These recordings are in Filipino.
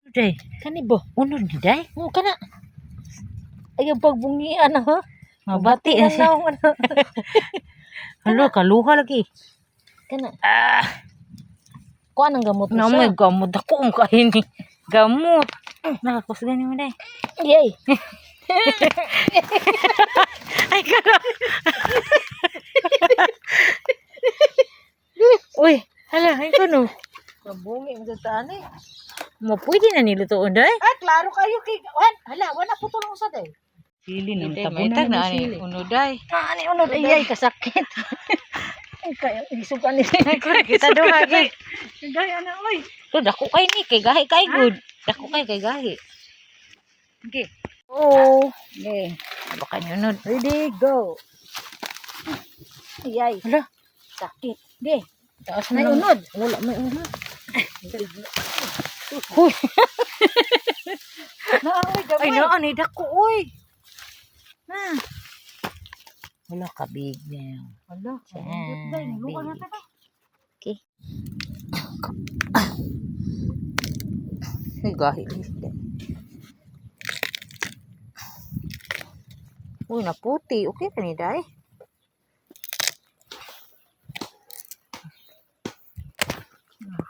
Day, kani bo, unod ni day. Mo kana. Ayaw pagbungian ha. Mabati na siya. Halo, kaluha lagi. Kana. Kuan ang gamot mo May gamot ako ang kain ni. Gamot. Nakakusgan mo day. Yay. Ay, kala. Uy, hala, ay kuno. Kabungi mo sa tani. Mo pwede na nilutoon day. Klaro kayo kay hala, wala po tulong sa day. Sili nang Day, tabunan may na sili. ani uno day. Ani unod ay kasakit. Ay kaya isukan ni. Kita duha gay. Gaya na oy. So dako kay ni kay gahi kay good. Dako kay gahi. Okay. Oh, Okay. aba kanyo unod. Ready, go. Iyay. Hala, Sakit. Okay. taas May na lang. unod. Wala may unod. Uy, Naaway ay gamay. naan ni dako oy. Na. Wala ka big now. Hala. Yan, Day, lukan big. na ta. Okay. Ay gahi. Uy, naputi. Okay ka ni day.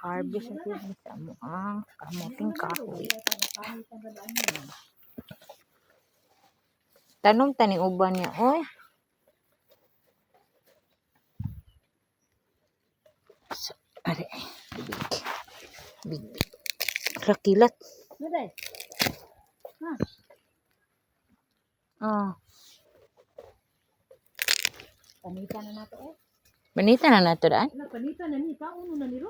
Harvest na siya sa mo ang kamuting kahoy. Tanom tani uban niya, oy. So, are, big. Rakilat. Day. Ah, Panitan na nato eh. manita na nato daan. Wala panitan na ni kauno na ni ro.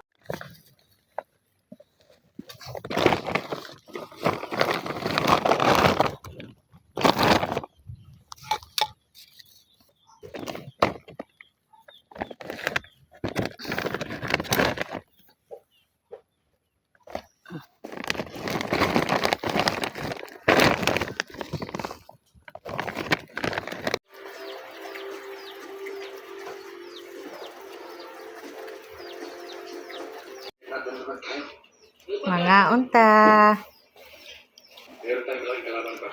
Mga unta.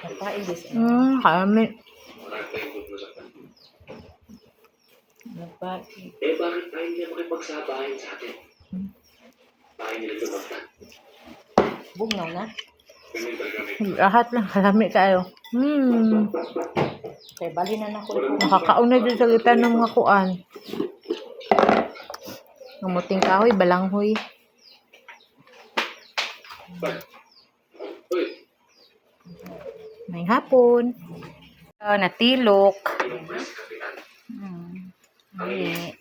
Kapain dis. Kami. Nagpa. Bakit tayo niya makipagsabahin sa atin? Bakit nila lumagtan? Bugnaw na. Lahat lang kalami kayo. Kay bali na nako. Nakakauna dyan sa kita ng mga kuan. Ngamuting kahoy, balanghoy. Uy, May hapon. Natilok. si Kapitan. Ay,